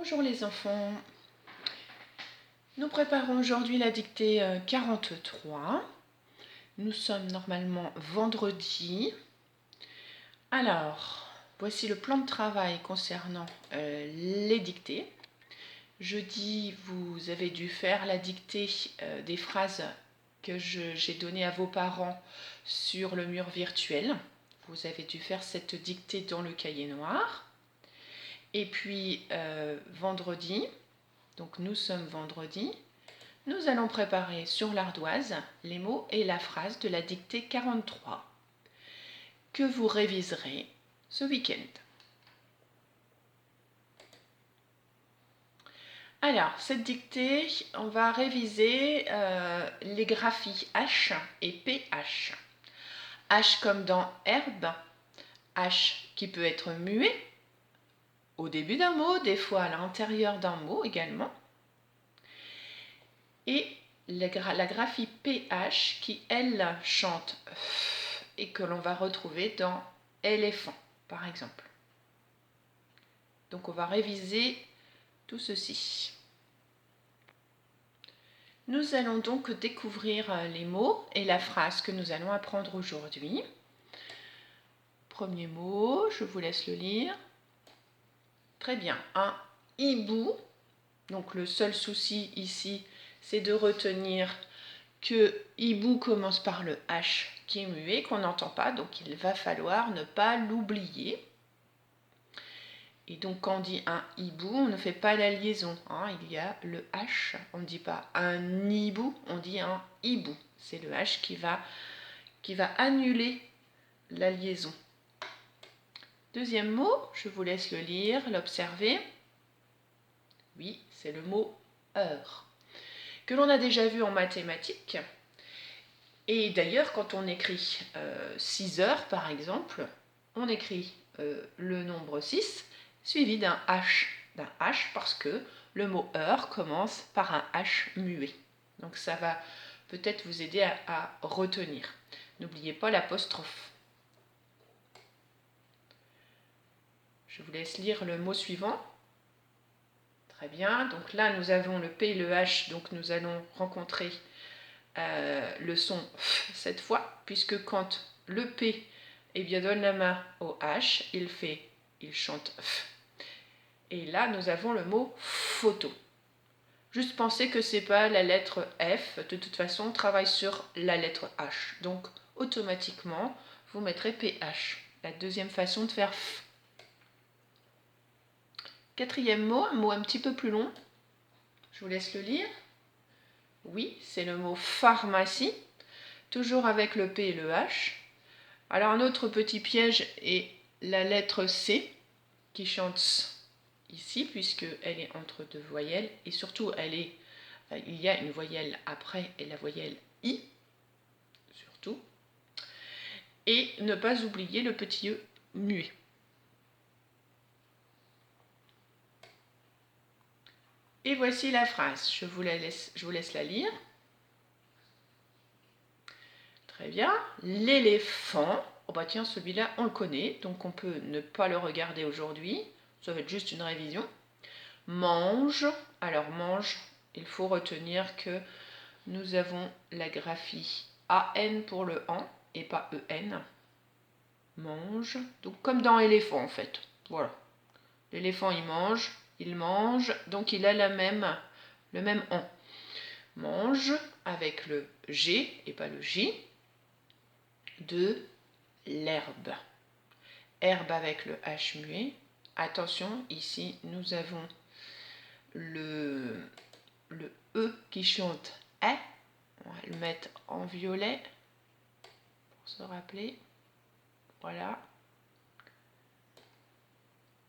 Bonjour les enfants, nous préparons aujourd'hui la dictée 43. Nous sommes normalement vendredi. Alors, voici le plan de travail concernant les dictées. Jeudi, vous avez dû faire la dictée des phrases que j'ai données à vos parents sur le mur virtuel. Vous avez dû faire cette dictée dans le cahier noir. Et puis vendredi, donc nous sommes vendredi, nous allons préparer sur l'ardoise les mots et la phrase de la dictée 43 que vous réviserez ce week-end. Alors, cette dictée, on va réviser les graphies H et PH. H comme dans herbe, H qui peut être muet au début d'un mot, des fois à l'intérieur d'un mot également. Et la graphie PH qui, elle, chante et que l'on va retrouver dans éléphant, par exemple. Donc on va réviser tout ceci. Nous allons donc découvrir les mots et la phrase que nous allons apprendre aujourd'hui. Premier mot, je vous laisse le lire. Très bien, un hibou. Donc le seul souci ici, c'est de retenir que hibou commence par le H qui est muet, qu'on n'entend pas, donc il va falloir ne pas l'oublier. Et donc quand on dit un hibou, on ne fait pas la liaison, hein, il y a le H, on ne dit pas un hibou, on dit un hibou. C'est le H qui va annuler la liaison. Deuxième mot, je vous laisse le lire, l'observer. Oui, c'est le mot heure, que l'on a déjà vu en mathématiques. Et d'ailleurs, quand on écrit 6 heures, par exemple, on écrit le nombre 6 suivi d'un H parce que le mot heure commence par un H muet. Donc ça va peut-être vous aider à retenir. N'oubliez pas l'apostrophe. Je vous laisse lire le mot suivant. Très bien, donc là nous avons le P et le H, donc nous allons rencontrer le son F cette fois, puisque quand le P donne la main au H, il chante F. Et là nous avons le mot photo. Juste pensez que c'est pas la lettre F, de toute façon on travaille sur la lettre H, donc automatiquement vous mettrez PH, la deuxième façon de faire F. Quatrième mot, un mot un petit peu plus long, je vous laisse le lire. Oui, c'est le mot pharmacie, toujours avec le P et le H. Alors un autre petit piège est la lettre C qui chante S ici puisqu'elle est entre deux voyelles et surtout il y a une voyelle après et la voyelle I surtout. Et ne pas oublier le petit E muet. Et voici la phrase, je vous laisse la lire. Très bien, l'éléphant, oh bah tiens celui-là on le connaît, donc on peut ne pas le regarder aujourd'hui, ça va être juste une révision. Mange, alors mange, il faut retenir que nous avons la graphie AN pour le AN et pas EN. Mange, donc comme dans éléphant en fait, voilà. L'éléphant il mange, donc il a le même AN. Mange avec le G et pas le J de l'herbe. Herbe avec le H muet. Attention, ici nous avons le E qui chante E. On va le mettre en violet pour se rappeler. Voilà.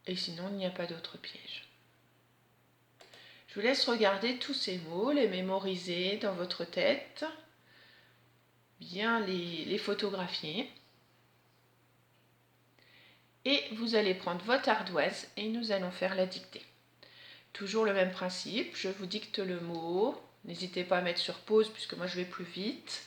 Et sinon, il n'y a pas d'autre piège. Je vous laisse regarder tous ces mots, les mémoriser dans votre tête, bien les photographier. Et vous allez prendre votre ardoise et nous allons faire la dictée. Toujours le même principe, je vous dicte le mot. N'hésitez pas à mettre sur pause puisque moi je vais plus vite.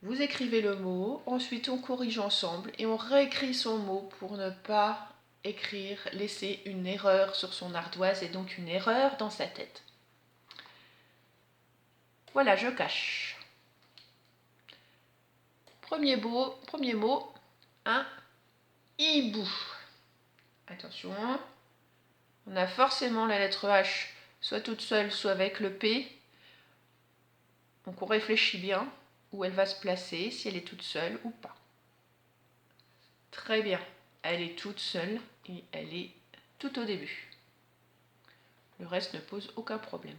Vous écrivez le mot, ensuite on corrige ensemble et on réécrit son mot pour ne pas écrire, laisser une erreur sur son ardoise et donc une erreur dans sa tête. Voilà, je cache. Premier mot, un hibou. Attention, on a forcément la lettre H, soit toute seule, soit avec le P. Donc on réfléchit bien où elle va se placer, si elle est toute seule ou pas. Très bien, elle est toute seule et elle est tout au début. Le reste ne pose aucun problème.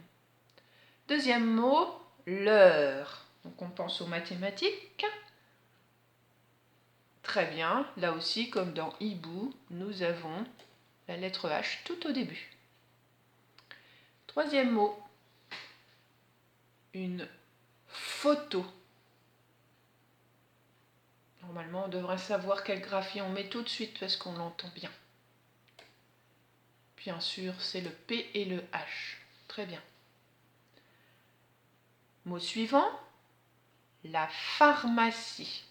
Deuxième mot, l'heure. Donc on pense aux mathématiques. Très bien, là aussi comme dans hibou, nous avons la lettre H tout au début. Troisième mot, une photo. Normalement, on devrait savoir quel graphie on met tout de suite parce qu'on l'entend bien. Bien sûr, c'est le P et le H. Très bien. Mot suivant, la pharmacie.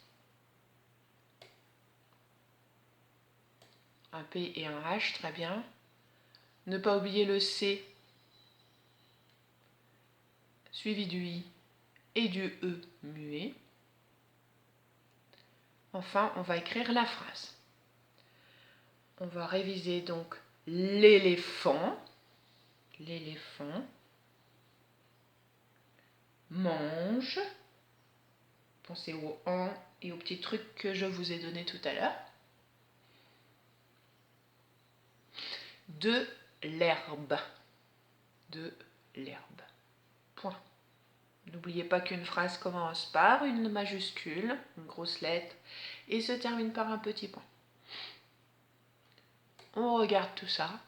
Un P et un H, très bien. Ne pas oublier le C, suivi du I et du E muet. Enfin, on va écrire la phrase. On va réviser donc l'éléphant. L'éléphant mange. Pensez au en et aux petits trucs que je vous ai donnés tout à l'heure. De l'herbe. De l'herbe. Point. N'oubliez pas qu'une phrase commence par une majuscule, une grosse lettre, et se termine par un petit point. On regarde tout ça.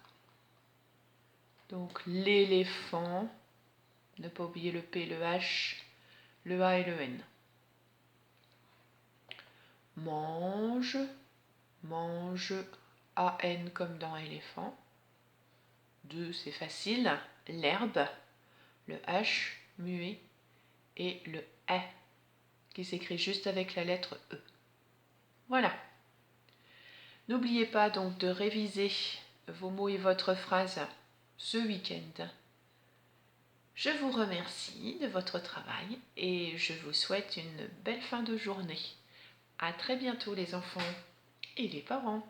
Donc l'éléphant, ne pas oublier le P, le H, le A et le N. Mange, mange, A-N comme dans éléphant. 2, c'est facile. L'herbe, le H muet et le E qui s'écrit juste avec la lettre E. Voilà. N'oubliez pas donc de réviser vos mots et votre phrase ce week-end. Je vous remercie de votre travail et je vous souhaite une belle fin de journée. À très bientôt les enfants et les parents.